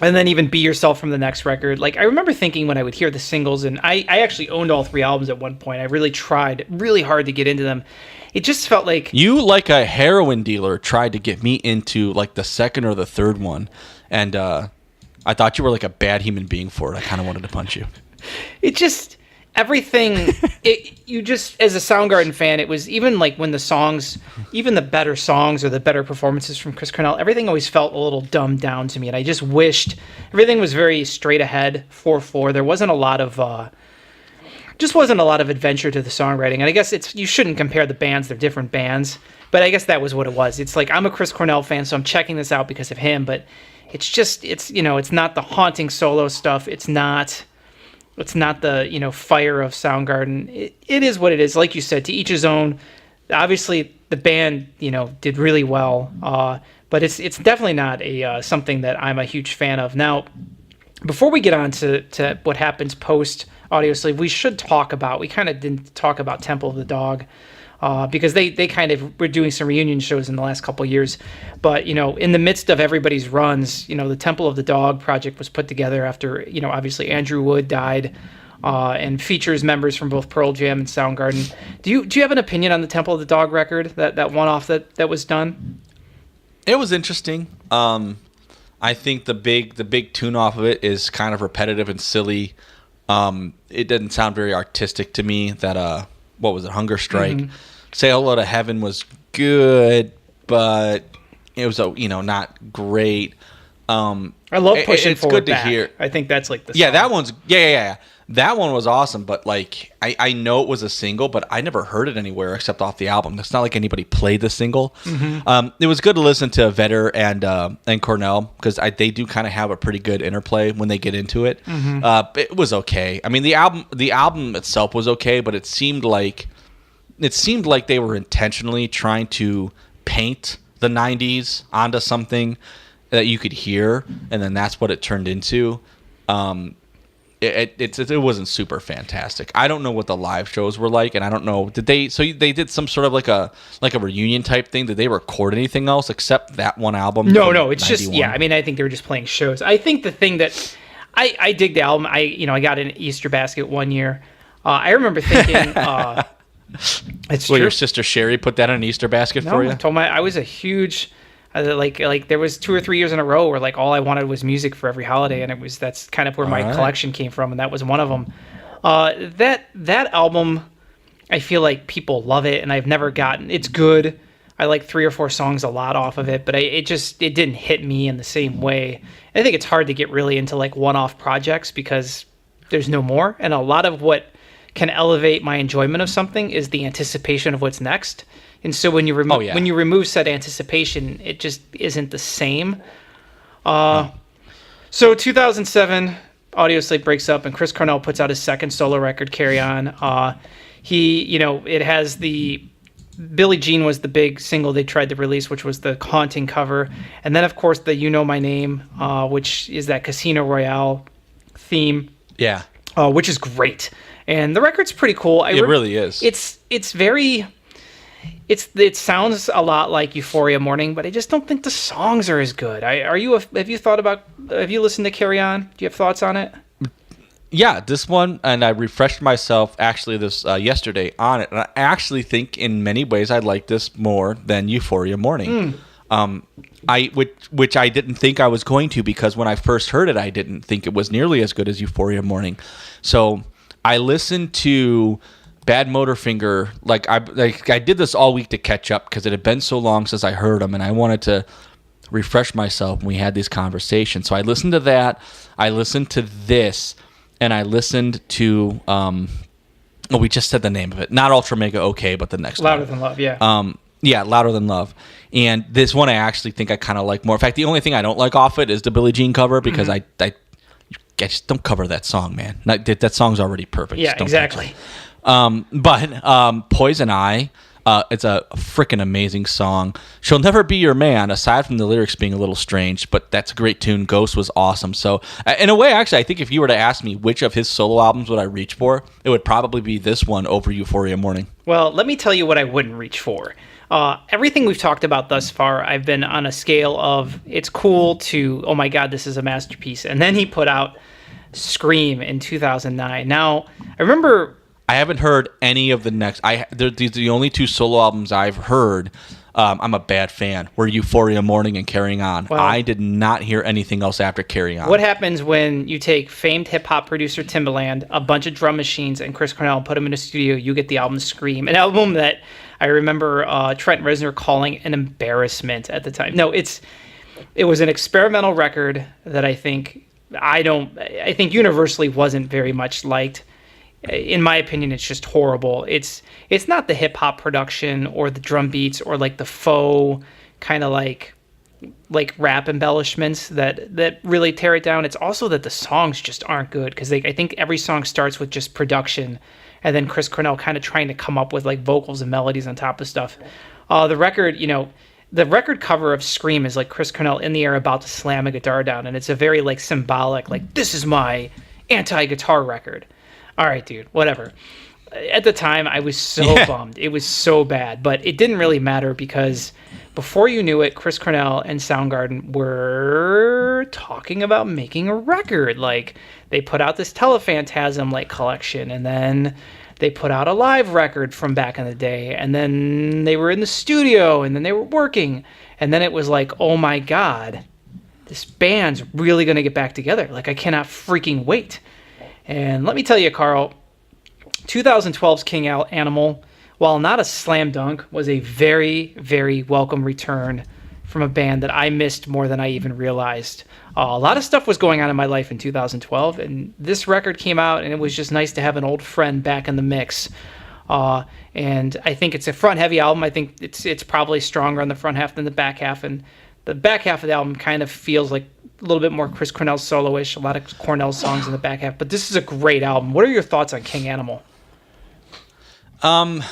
then even Be Yourself from the next record. Like, I remember thinking when I would hear the singles, and I actually owned all 3 albums at one point. I really tried really hard to get into them. It just felt like... You, like a heroin dealer, tried to get me into, like, the second or the third one, and I thought you were, like, a bad human being for it. I kind of wanted to punch you. It just... Everything, you just, as a Soundgarden fan, it was even like when the songs, even the better songs or the better performances from Chris Cornell, everything always felt a little dumbed down to me. And I just wished everything was very straight ahead, 4/4. There wasn't a lot of, adventure to the songwriting. And I guess you shouldn't compare the bands, they're different bands. But I guess that was what it was. It's like, I'm a Chris Cornell fan, so I'm checking this out because of him. But it's just, it's not the haunting solo stuff. It's not the, fire of Soundgarden. It is what it is. Like you said, to each his own. Obviously, the band, did really well. But it's definitely not something that I'm a huge fan of. Now, before we get on to what happens post Audioslave, we kind of didn't talk about Temple of the Dog. Because they kind of were doing some reunion shows in the last couple of years. But, in the midst of everybody's runs, the Temple of the Dog project was put together after, obviously Andrew Wood died, and features members from both Pearl Jam and Soundgarden. Do you have an opinion on the Temple of the Dog record, that one-off that was done? It was interesting. I think the big tune off of it is kind of repetitive and silly. It didn't sound very artistic to me. That, what was it, Hunger Strike? Mm-hmm. Say Hello to Heaven was good, but it was not great. I love Pushing it's Forward good Back. to hear. I think that's like the yeah, song. that one's yeah. That one was awesome, but like I know it was a single, but I never heard it anywhere except off the album. It's not like anybody played the single. Mm-hmm. It was good to listen to Vedder and Cornell because they do kind of have a pretty good interplay when they get into it. Mm-hmm. It was okay. I mean, the album itself was okay, but it seemed like they were intentionally trying to paint the 90s onto something that you could hear, and then that's what it turned into. It wasn't super fantastic. I don't know what the live shows were like, and I don't know, they did some sort of like a reunion type thing. Did they record anything else except that one album? No, it's 91? Just, yeah, I mean, I think they were just playing shows. I think the thing that I dig the album, I got an Easter basket one year. I remember thinking it's true. Your sister Sherry put that in an Easter basket for you? I was a huge like there was 2 or 3 years in a row where like all I wanted was music for every holiday, and that's kind of where my collection came from, and that was one of them. That album, I feel like people love it, and I've never gotten. It's good. I like 3 or 4 songs a lot off of it, but it didn't hit me in the same way. I think it's hard to get really into like one-off projects because there's no more, and a lot of what can elevate my enjoyment of something is the anticipation of what's next. And so when you remove said anticipation, it just isn't the same. So 2007, Audioslave breaks up, and Chris Cornell puts out his second solo record, Carry On. It has the Billie Jean was the big single they tried to release, which was the haunting cover, and then of course the You Know My Name, which is that Casino Royale theme. Yeah. Which is great. And the record's pretty cool. It really is. It's very... It sounds a lot like Euphoria Morning, but I just don't think the songs are as good. Have you listened to Carry On? Do you have thoughts on it? Yeah, this one, and I refreshed myself actually this yesterday on it, and I actually think in many ways I like this more than Euphoria Morning. Which I didn't think I was going to, because when I first heard it, I didn't think it was nearly as good as Euphoria Morning. So I listened to Bad Motorfinger. I did this all week to catch up because it had been so long since I heard them, and I wanted to refresh myself when we had these conversations. So I listened to that. I listened to this. And I listened to, we just said the name of it. Not Ultra Mega OK, but the next Louder one. Than Love, yeah. Yeah, Louder Than Love. And this one I actually think I kind of like more. In fact, the only thing I don't like off it is the Billie Jean cover, because I just don't cover that song, man. That song's already perfect. Yeah, exactly. But Poison Eye, it's a freaking amazing song. She'll Never Be Your Man, aside from the lyrics being a little strange, but that's a great tune. Ghost was awesome. So in a way, actually, I think if you were to ask me which of his solo albums would I reach for, it would probably be this one over Euphoria Morning. Well, let me tell you what I wouldn't reach for. Everything we've talked about thus far, I've been on a scale of it's cool to, oh my God, this is a masterpiece. And then he put out Scream in 2009. Now, I remember... I haven't heard any of the next. These are the only two solo albums I've heard. I'm a bad fan. Were Euphoria Morning and Carrying On. Well, I did not hear anything else after Carrying On. What happens when you take famed hip-hop producer Timbaland, a bunch of drum machines, and Chris Cornell, and put them in a studio? You get the album Scream, an album that I remember Trent Reznor calling an embarrassment at the time. No, it was an experimental record that I think universally wasn't very much liked. In my opinion, it's just horrible. It's not the hip hop production or the drum beats or like the faux kind of like rap embellishments that really tear it down. It's also that the songs just aren't good, because I think every song starts with just production, and then Chris Cornell kind of trying to come up with like vocals and melodies on top of stuff. The record cover of Scream is like Chris Cornell in the air about to slam a guitar down, and it's a very like symbolic, like, this is my anti-guitar record. All right, dude, whatever. At the time, I was so bummed. It was so bad, but it didn't really matter, because before you knew it, Chris Cornell and Soundgarden were talking about making a record. Like, they put out this Telephantasm like collection, and then they put out a live record from back in the day, and then they were in the studio, and then they were working, and then it was like, oh my God, this band's really gonna get back together. Like, I cannot freaking wait. And let me tell you, Carl, 2012's King Animal, while not a slam dunk, was a very, very welcome return from a band that I missed more than I even realized. A lot of stuff was going on in my life in 2012, and this record came out, and it was just nice to have an old friend back in the mix. And I think it's a front-heavy album. I think it's probably stronger on the front half than the back half, and the back half of the album kind of feels like a little bit more Chris Cornell solo-ish, a lot of Cornell songs in the back half. But this is a great album. What are your thoughts on King Animal? I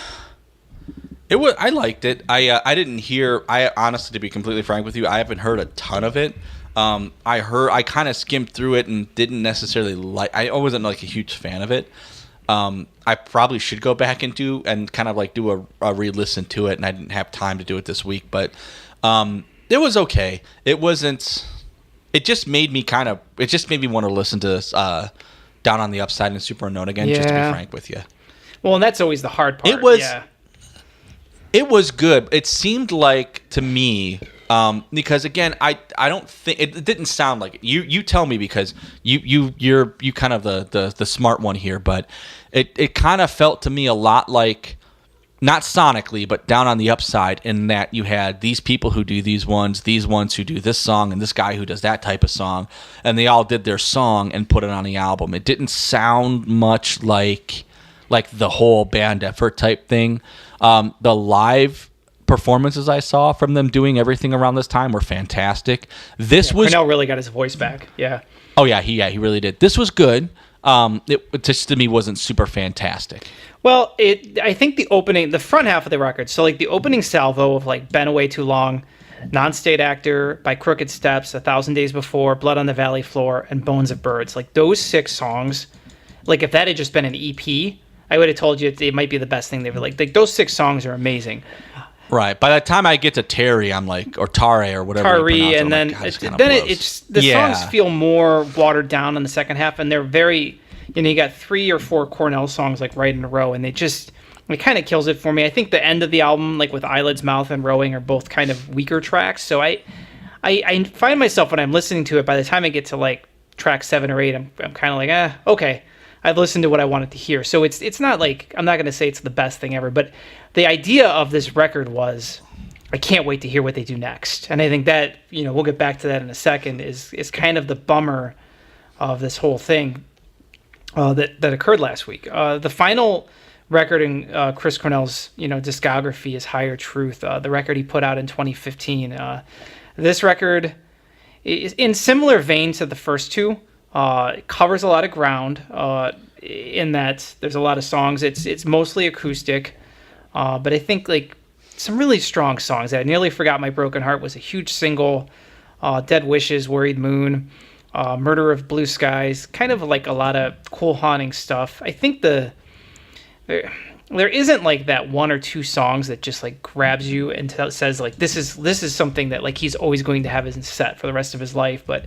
liked it. I didn't hear. I honestly, to be completely frank with you, I haven't heard a ton of it. I kind of skimmed through it and didn't necessarily like. I wasn't like a huge fan of it. I probably should go back into and kind of like do a re-listen to it, and I didn't have time to do it this week. But it was okay. It wasn't. It just made me want to listen to Down on the Upside and Super Unknown again, just to be frank with you. Well, and that's always the hard part. It was good. It seemed like to me, because again, I don't think it didn't sound like it. You tell me, because you're kind of the smart one here, but it kind of felt to me a lot like, not sonically, but Down on the Upside, in that you had these people who do these ones who do this song, and this guy who does that type of song, and they all did their song and put it on the album. It didn't sound much like the whole band effort type thing. The live performances I saw from them doing everything around this time were fantastic. Cornell really got his voice back. Yeah. Oh yeah, he really did. This was good. It just to me wasn't super fantastic. Well, I think the front half of the record, so like the opening salvo of like Been Away Too Long, Non-State Actor, By Crooked Steps, 1,000 Days Before, Blood on the Valley Floor, and Bones of Birds. Like those 6 songs, Like if that had just been an EP, I would have told you it might be the best thing they've like those 6 songs are amazing. Right. By the time I get to Terry, I'm like, or Tare or whatever. Tari, and then it's the songs feel more watered down in the second half, and they're very, you got 3 or 4 Cornell songs like right in a row, and it kind of kills it for me. I think the end of the album, like with Eyelids, Mouth, and Rowing, are both kind of weaker tracks. So I find myself when I'm listening to it, by the time I get to like track 7 or 8, I'm kind of like, okay. I've listened to what I wanted to hear. So it's not like, I'm not going to say it's the best thing ever, but the idea of this record was, I can't wait to hear what they do next. And I think that, we'll get back to that in a second, is kind of the bummer of this whole thing that occurred last week. The final record in Chris Cornell's, discography is Higher Truth, the record he put out in 2015. This record is in similar vein to the first 2. It covers a lot of ground in that there's a lot of songs. It's mostly acoustic, but I think like some really strong songs. I nearly forgot My Broken Heart was a huge single. Dead Wishes, Worried Moon, Murder of Blue Skies, kind of like a lot of cool haunting stuff. I think there isn't like that 1 or 2 songs that just like grabs you and says like this is something that like he's always going to have as set for the rest of his life, but.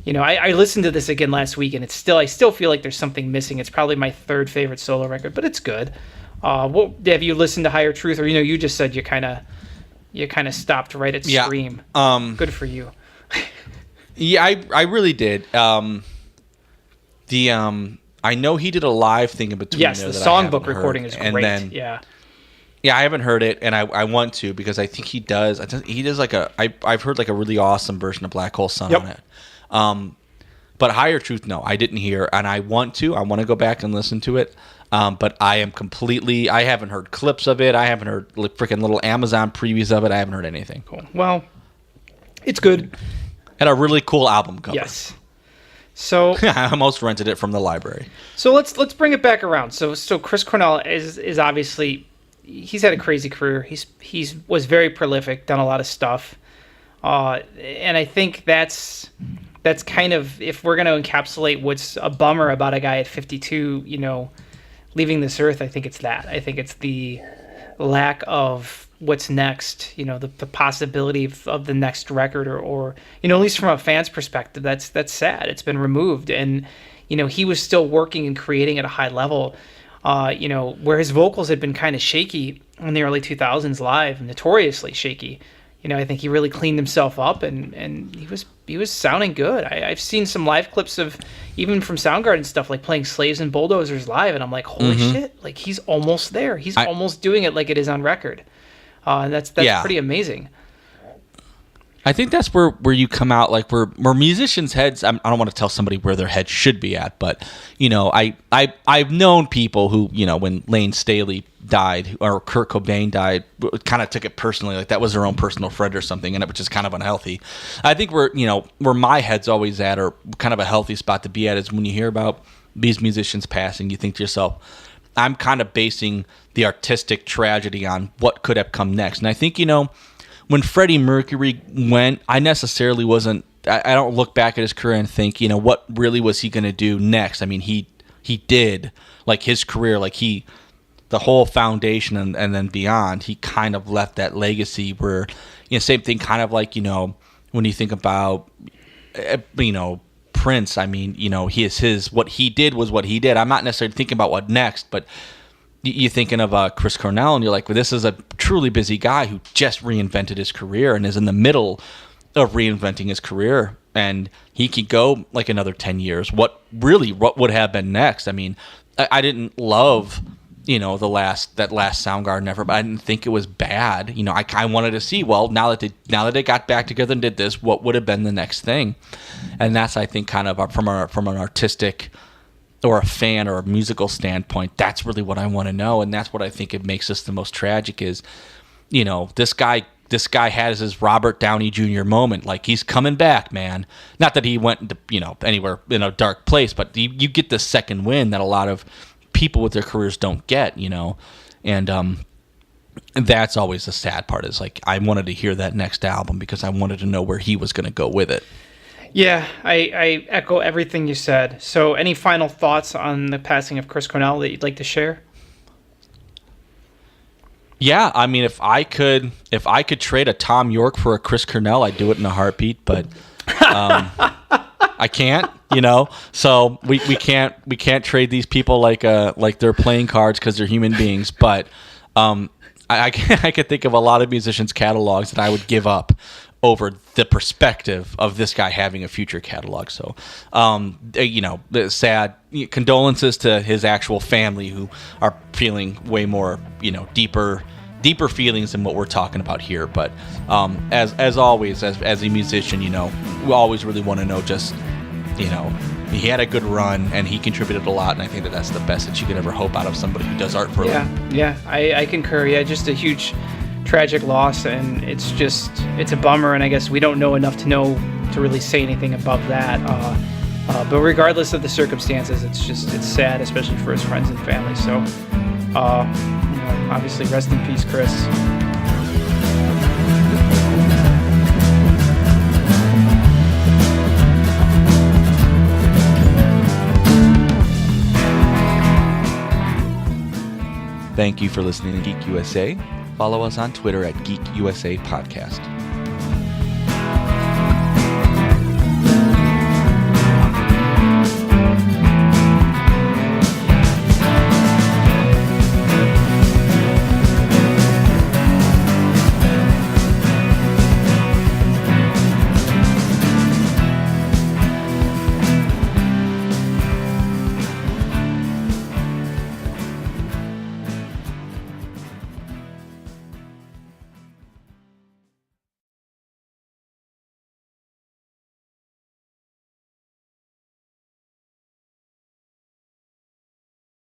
I listened to this again last week, and I still feel like there's something missing. It's probably my 3rd favorite solo record, but it's good. Have you listened to Higher Truth, or you just said you kind of stopped right at Scream? Good for you. Yeah, I really did. I know he did a live thing in between. Yes, there the that songbook recording is great. And then, yeah, I haven't heard it, and I want to, because I think he does. He does like I've heard like a really awesome version of Black Hole Sun on it. But Higher Truth, no, I didn't hear, and I want to go back and listen to it. But I haven't heard clips of it. I haven't heard like freaking little Amazon previews of it. I haven't heard anything. Cool. Well, it's good. And a really cool album cover. Yes. So I almost rented it from the library. So let's bring it back around. So Chris Cornell is obviously, he's had a crazy career. He's was very prolific, done a lot of stuff. And I think that's kind of, if we're going to encapsulate what's a bummer about a guy at 52, leaving this earth, I think it's that. I think it's the lack of what's next, the possibility of the next record or at least from a fan's perspective, that's sad. It's been removed. And, he was still working and creating at a high level, where his vocals had been kind of shaky in the early 2000s live, notoriously shaky. I think he really cleaned himself up, and he was sounding good. I've seen some live clips of, even from Soundgarden stuff, like playing Slaves and Bulldozers live, and I'm like, holy shit, like he's almost there. He's almost doing it like it is on record. And that's pretty amazing. I think that's where you come out, like where musicians' heads. I don't want to tell somebody where their head should be at, but I've known people who when Lane Staley died or Kurt Cobain died, kind of took it personally, like that was their own personal friend or something, and it was just kind of unhealthy. I think where my head's always at, or kind of a healthy spot to be at, is when you hear about these musicians passing, you think to yourself, I'm kind of basing the artistic tragedy on what could have come next, and I think when Freddie Mercury went, I necessarily wasn't. I don't look back at his career and think, what really was he going to do next? I mean, he did, like his career, like the whole foundation and then beyond. He kind of left that legacy where, same thing, kind of like when you think about, Prince. I mean, his what he did was what he did. I'm not necessarily thinking about what next, but. You're thinking of Chris Cornell, and you're like, well, this is a truly busy guy who just reinvented his career and is in the middle of reinventing his career, and he could go like another 10 years. What would have been next? I mean, I didn't love, that last Soundgarden effort, but I didn't think it was bad. I kind of wanted to see, well, now that they got back together and did this, what would have been the next thing? And that's, I think, kind of from an artistic or a fan or a musical standpoint, that's really what I want to know, and that's what I think it makes this the most tragic is, this guy has his Robert Downey Jr. moment, like he's coming back, man. Not that he went to, anywhere in a dark place, but you get the second win that a lot of people with their careers don't get, and that's always the sad part is like I wanted to hear that next album because I wanted to know where he was going to go with it. Yeah, I echo everything you said. So, any final thoughts on the passing of Chris Cornell that you'd like to share? Yeah, I mean, if I could trade a Tom York for a Chris Cornell, I'd do it in a heartbeat. But I can't, So we can't trade these people like they're playing cards because they're human beings. But I could think of a lot of musicians' catalogs that I would give up over the perspective of this guy having a future catalog. So, the sad condolences to his actual family who are feeling way more, deeper feelings than what we're talking about here. But as always, as a musician, we always really want to know just, he had a good run and he contributed a lot. And I think that's the best that you could ever hope out of somebody who does art for a living. Yeah, I concur. Yeah, just a huge tragic loss, and it's a bummer, and I guess we don't know enough to really say anything above that. But regardless of the circumstances, it's sad, especially for his friends and family. So, obviously, rest in peace, Chris. Thank you for listening to Geek USA. Follow us on Twitter at Geek USA Podcast.